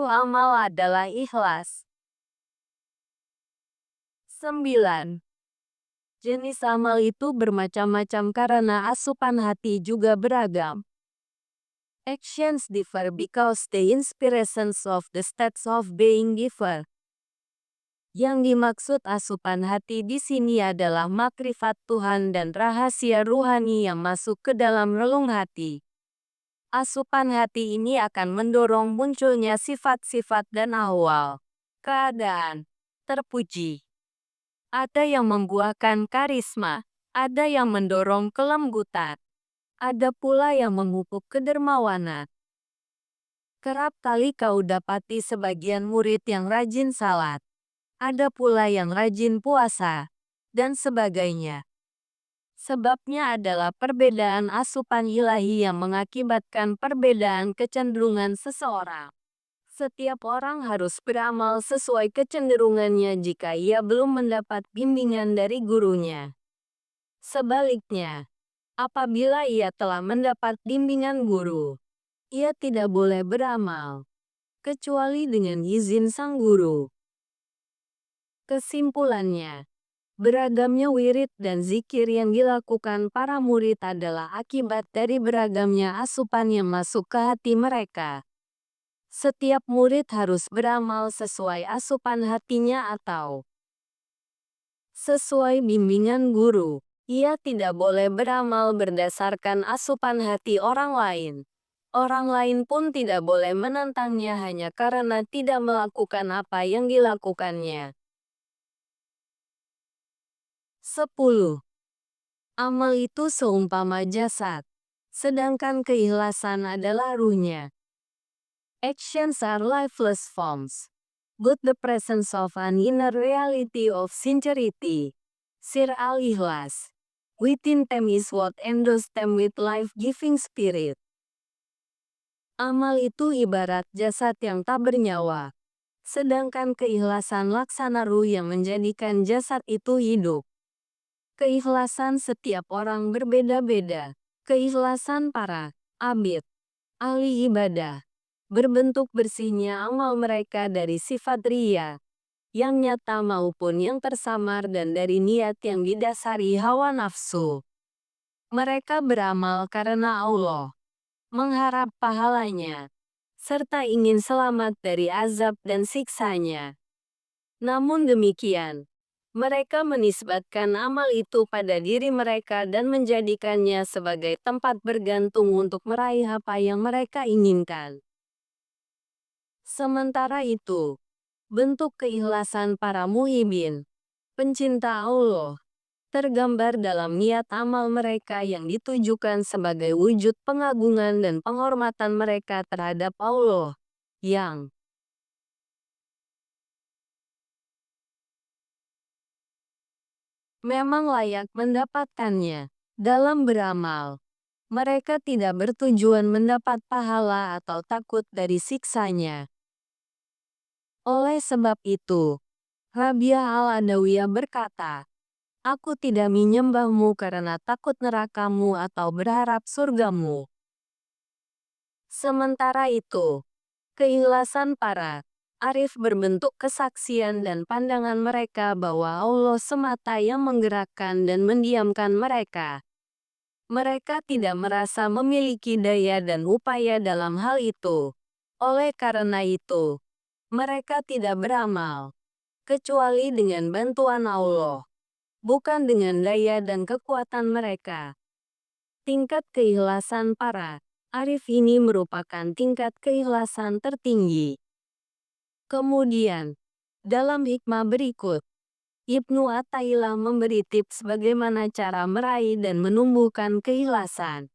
amal adalah ikhlas. 9. Jenis amal itu bermacam-macam karena asupan hati juga beragam. Actions differ because the inspirations of the states of being differ. Yang dimaksud asupan hati di sini adalah makrifat Tuhan dan rahasia ruhani yang masuk ke dalam relung hati. Asupan hati ini akan mendorong munculnya sifat-sifat dan ahwal, keadaan, terpuji. Ada yang membuahkan karisma, ada yang mendorong kelembutan, ada pula yang memupuk kedermawanan. Kerap kali kau dapati sebagian murid yang rajin salat, ada pula yang rajin puasa, dan sebagainya. Sebabnya adalah perbedaan asupan ilahi yang mengakibatkan perbedaan kecenderungan seseorang. Setiap orang harus beramal sesuai kecenderungannya jika ia belum mendapat bimbingan dari gurunya. Sebaliknya, apabila ia telah mendapat bimbingan guru, ia tidak boleh beramal, kecuali dengan izin sang guru. Kesimpulannya, beragamnya wirid dan zikir yang dilakukan para murid adalah akibat dari beragamnya asupan yang masuk ke hati mereka. Setiap murid harus beramal sesuai asupan hatinya atau sesuai bimbingan guru. Ia tidak boleh beramal berdasarkan asupan hati orang lain. Orang lain pun tidak boleh menentangnya hanya karena tidak melakukan apa yang dilakukannya. 10. Amal itu seumpama jasad, sedangkan keikhlasan adalah ruhnya. Actions are lifeless forms, but the presence of an inner reality of sincerity, Sir al-Ikhlas, within them is what endows them with life-giving spirit. Amal itu ibarat jasad yang tak bernyawa, sedangkan keikhlasan laksana ruh yang menjadikan jasad itu hidup. Keikhlasan setiap orang berbeda-beda. Keikhlasan para abid, ahli ibadah, berbentuk bersihnya amal mereka dari sifat riya, yang nyata maupun yang tersamar dan dari niat yang didasari hawa nafsu. Mereka beramal karena Allah, mengharap pahalanya, serta ingin selamat dari azab dan siksanya. Namun demikian, mereka menisbatkan amal itu pada diri mereka dan menjadikannya sebagai tempat bergantung untuk meraih apa yang mereka inginkan. Sementara itu, bentuk keikhlasan para muhibin, pencinta Allah, tergambar dalam niat amal mereka yang ditujukan sebagai wujud pengagungan dan penghormatan mereka terhadap Allah, yang memang layak mendapatkannya. Dalam beramal, mereka tidak bertujuan mendapat pahala atau takut dari siksanya. Oleh sebab itu, Rabi'ah al-Adawiyah berkata, "Aku tidak menyembahmu karena takut nerakamu atau berharap surgamu." Sementara itu, keikhlasan para arif berbentuk kesaksian dan pandangan mereka bahwa Allah semata yang menggerakkan dan mendiamkan mereka. Mereka tidak merasa memiliki daya dan upaya dalam hal itu. Oleh karena itu, mereka tidak beramal, kecuali dengan bantuan Allah, bukan dengan daya dan kekuatan mereka. Tingkat keikhlasan para arif ini merupakan tingkat keikhlasan tertinggi. Kemudian, dalam hikmah berikut, Ibnu Athaillah memberi tips bagaimana cara meraih dan menumbuhkan keikhlasan.